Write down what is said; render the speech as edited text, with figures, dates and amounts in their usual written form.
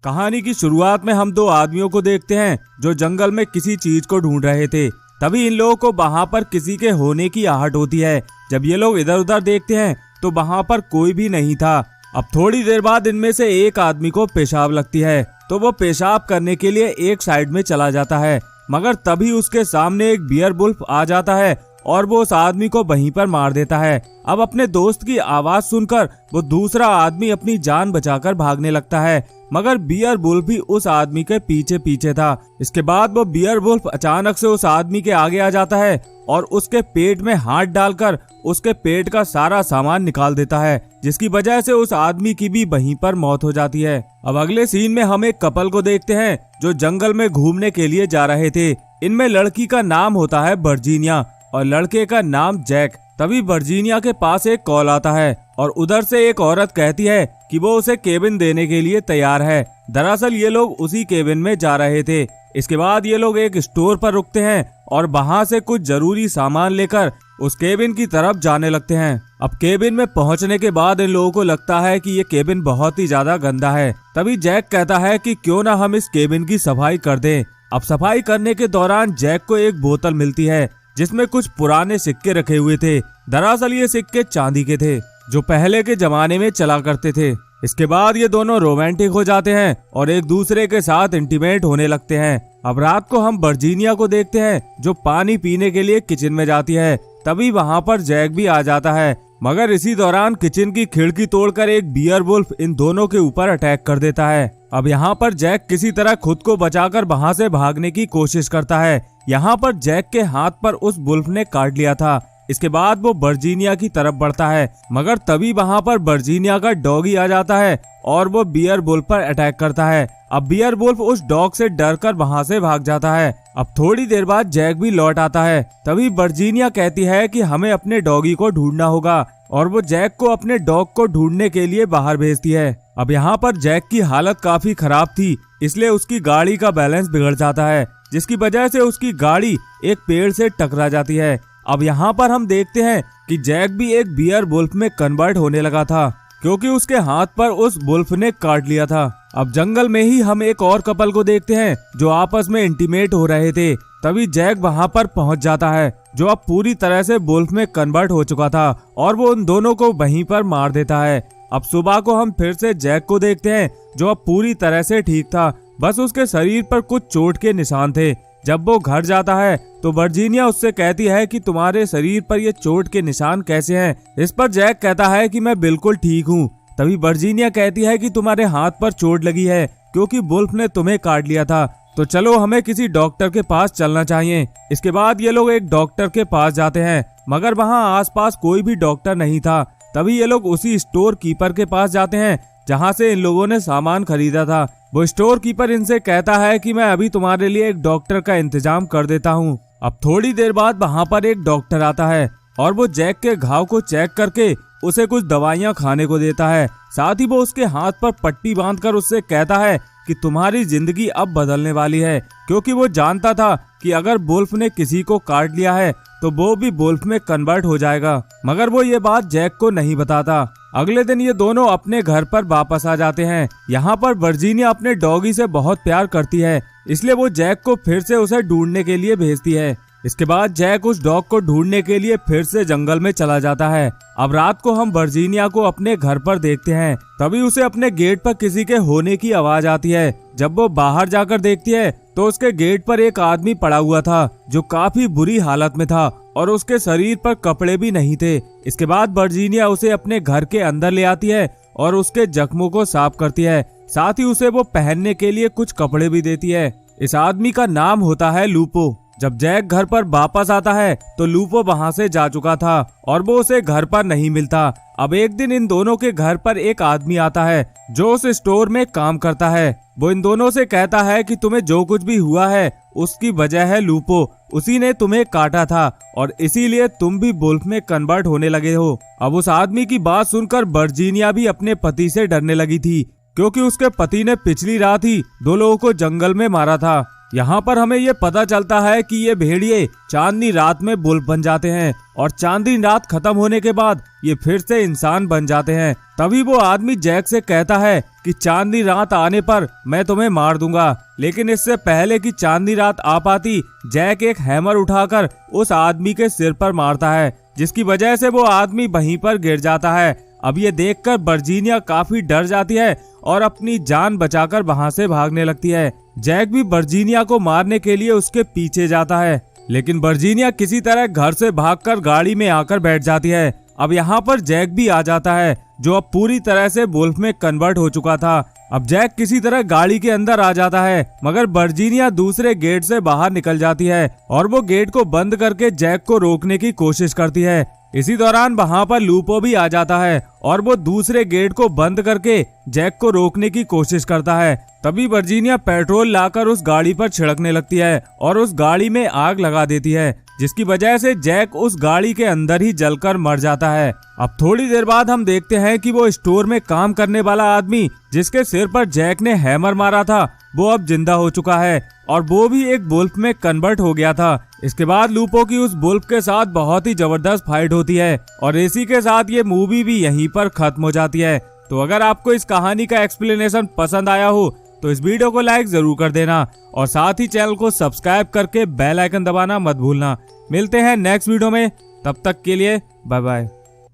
कहानी की शुरुआत में हम दो आदमियों को देखते हैं जो जंगल में किसी चीज को ढूंढ रहे थे। तभी इन लोगों को वहाँ पर किसी के होने की आहट होती है। जब ये लोग इधर उधर देखते हैं तो वहाँ पर कोई भी नहीं था। अब थोड़ी देर बाद इनमें से एक आदमी को पेशाब लगती है तो वो पेशाब करने के लिए एक साइड में चला जाता है, मगर तभी उसके सामने एक बियर वुल्फ आ जाता है और वो उस आदमी को वहीं पर मार देता है। अब अपने दोस्त की आवाज सुनकर वो दूसरा आदमी अपनी जान बचाकर भागने लगता है, मगर बियर वुल्फ भी उस आदमी के पीछे पीछे था। इसके बाद वो बियर वुल्फ अचानक से उस आदमी के आगे आ जाता है और उसके पेट में हाथ डालकर उसके पेट का सारा सामान निकाल देता है, जिसकी वजह से उस आदमी की भी वहीं पर मौत हो जाती है। अब अगले सीन में हम एक कपल को देखते हैं जो जंगल में घूमने के लिए जा रहे थे। इनमें लड़की का नाम होता है वर्जीनिया और लड़के का नाम जैक। तभी वर्जीनिया के पास एक कॉल आता है और उधर से एक औरत कहती है कि वो उसे केबिन देने के लिए तैयार है। दरअसल ये लोग उसी केबिन में जा रहे थे। इसके बाद ये लोग एक स्टोर पर रुकते हैं और वहाँ से कुछ जरूरी सामान लेकर उस केबिन की तरफ जाने लगते हैं। अब केबिन में पहुँचने के बाद इन लोगों को लगता है कि ये केबिन बहुत ही ज्यादा गंदा है। तभी जैक कहता है कि क्यों ना हम इस केबिन की सफाई कर दें। अब सफाई करने के दौरान जैक को एक बोतल मिलती है जिसमें कुछ पुराने सिक्के रखे हुए थे। दरअसल ये सिक्के चांदी के थे जो पहले के जमाने में चला करते थे। इसके बाद ये दोनों रोमांटिक हो जाते हैं और एक दूसरे के साथ इंटीमेट होने लगते हैं। अब रात को हम वर्जीनिया को देखते हैं जो पानी पीने के लिए किचन में जाती है। तभी वहाँ पर जैक भी आ जाता है, मगर इसी दौरान किचन की खिड़की तोड़कर एक बियर वुल्फ इन दोनों के ऊपर अटैक कर देता है। अब यहाँ पर जैक किसी तरह खुद को बचाकर वहाँ से भागने की कोशिश करता है। यहाँ पर जैक के हाथ पर उस वुल्फ ने काट लिया था। इसके बाद वो वर्जीनिया की तरफ बढ़ता है, मगर तभी वहाँ पर वर्जीनिया का डॉगी आ जाता है और वो बियर वुल्फ पर अटैक करता है। अब बियर वुल्फ उस डॉग से डरकर वहाँ से भाग जाता है। अब थोड़ी देर बाद जैक भी लौट आता है। तभी वर्जीनिया कहती है कि हमें अपने डॉगी को ढूंढना होगा और वो जैक को अपने डॉग को ढूंढने के लिए बाहर भेजती है। अब यहाँ पर जैक की हालत काफी खराब थी, इसलिए उसकी गाड़ी का बैलेंस बिगड़ जाता है, जिसकी वजह से उसकी गाड़ी एक पेड़ से टकरा जाती है। अब यहाँ पर हम देखते हैं कि जैक भी एक बियर वुल्फ में कन्वर्ट होने लगा था, क्योंकि उसके हाथ पर उस वुल्फ ने काट लिया था। अब जंगल में ही हम एक और कपल को देखते हैं जो आपस में इंटीमेट हो रहे थे। तभी जैक वहाँ पर पहुँच जाता है जो अब पूरी तरह से वुल्फ में कन्वर्ट हो चुका था और वो उन दोनों को वहीं पर मार देता है। अब सुबह को हम फिर से जैक को देखते हैं जो अब पूरी तरह से ठीक था, बस उसके शरीर पर कुछ चोट के निशान थे। जब वो घर जाता है तो वर्जीनिया उससे कहती है कि तुम्हारे शरीर पर ये चोट के निशान कैसे हैं? इस पर जैक कहता है कि मैं बिल्कुल ठीक हूँ। तभी वर्जीनिया कहती है कि तुम्हारे हाथ पर चोट लगी है क्योंकि वुल्फ ने तुम्हें काट लिया था, तो चलो हमें किसी डॉक्टर के पास चलना चाहिए। इसके बाद ये लोग एक डॉक्टर के पास जाते हैं, मगर वहाँ आसपास कोई भी डॉक्टर नहीं था। तभी ये लोग उसी स्टोर कीपर के पास जाते हैं जहाँ से इन लोगों ने सामान खरीदा था। वो स्टोर कीपर इनसे कहता है कि मैं अभी तुम्हारे लिए एक डॉक्टर का इंतजाम कर देता हूँ। अब थोड़ी देर बाद वहाँ पर एक डॉक्टर आता है और वो जैक के घाव को चेक करके उसे कुछ दवाइयाँ खाने को देता है। साथ ही वो उसके हाथ पर पट्टी बांधकर उससे कहता है कि तुम्हारी जिंदगी अब बदलने वाली है, क्योंकि वो जानता था कि अगर वुल्फ ने किसी को काट लिया है तो वो भी वुल्फ में कन्वर्ट हो जाएगा, मगर वो ये बात जैक को नहीं बताता। अगले दिन ये दोनों अपने घर पर वापस आ जाते हैं। यहाँ पर वर्जीनिया अपने डॉगी से बहुत प्यार करती है, इसलिए वो जैक को फिर से उसे ढूंढने के लिए भेजती है। इसके बाद जैक उस डॉग को ढूंढने के लिए फिर से जंगल में चला जाता है। अब रात को हम वर्जीनिया को अपने घर पर देखते हैं। तभी उसे अपने गेट पर किसी के होने की आवाज आती है। जब वो बाहर जाकर देखती है तो उसके गेट पर एक आदमी पड़ा हुआ था जो काफी बुरी हालत में था और उसके शरीर पर कपड़े भी नहीं थे। इसके बाद वर्जीनिया उसे अपने घर के अंदर ले आती है और उसके जख्मों को साफ करती है। साथ ही उसे वो पहनने के लिए कुछ कपड़े भी देती है। इस आदमी का नाम होता है लूपो। जब जैक घर पर वापस आता है तो लूपो वहाँ से जा चुका था और वो उसे घर पर नहीं मिलता। अब एक दिन इन दोनों के घर पर एक आदमी आता है जो उस स्टोर में काम करता है। वो इन दोनों से कहता है कि तुम्हें जो कुछ भी हुआ है उसकी वजह है लूपो, उसी ने तुम्हें काटा था और इसीलिए तुम भी वुल्फ में कन्वर्ट होने लगे हो। अब उस आदमी की बात सुनकर वर्जीनिया भी अपने पति से डरने लगी थी, क्योंकि उसके पति ने पिछली रात ही दो लोगों को जंगल में मारा था। यहाँ पर हमें ये पता चलता है कि ये भेड़िए चांदनी रात में वुल्फ बन जाते हैं और चांदनी रात खत्म होने के बाद ये फिर से इंसान बन जाते हैं। तभी वो आदमी जैक से कहता है कि चांदनी रात आने पर मैं तुम्हें मार दूंगा। लेकिन इससे पहले कि चांदनी रात आ पाती, जैक एक हैमर उठाकर उस आदमी के सिर पर मारता है, जिसकी वजह से वो आदमी वहीं पर गिर जाता है। अब ये देखकर वर्जीनिया काफी डर जाती है और अपनी जान बचाकर वहां से भागने लगती है। जैक भी वर्जीनिया को मारने के लिए उसके पीछे जाता है, लेकिन वर्जीनिया किसी तरह घर से भागकर गाड़ी में आकर बैठ जाती है। अब यहाँ पर जैक भी आ जाता है, जो अब पूरी तरह से वुल्फ में कन्वर्ट हो चुका था। अब जैक किसी तरह गाड़ी के अंदर आ जाता है, मगर वर्जीनिया दूसरे गेट से बाहर निकल जाती है और वो गेट को बंद करके जैक को रोकने की कोशिश करती है। इसी दौरान वहाँ पर लूपो भी आ जाता है और वो दूसरे गेट को बंद करके जैक को रोकने की कोशिश करता है। तभी वर्जीनिया पेट्रोल लाकर उस गाड़ी पर छिड़कने लगती है और उस गाड़ी में आग लगा देती है, जिसकी वजह से जैक उस गाड़ी के अंदर ही जलकर मर जाता है। अब थोड़ी देर बाद हम देखते हैं कि वो स्टोर में काम करने वाला आदमी जिसके सिर पर जैक ने हैमर मारा था, वो अब जिंदा हो चुका है और वो भी एक वुल्फ में कन्वर्ट हो गया था। इसके बाद लूपो की उस वुल्फ के साथ बहुत ही जबरदस्त फाइट होती है और इसी के साथ ये मूवी भी यहीं पर खत्म हो जाती है। तो अगर आपको इस कहानी का एक्सप्लेनेशन पसंद आया हो तो इस वीडियो को लाइक जरूर कर देना और साथ ही चैनल को सब्सक्राइब करके बेल आइकन दबाना मत भूलना। मिलते हैं नेक्स्ट वीडियो में, तब तक के लिए बाय बाय।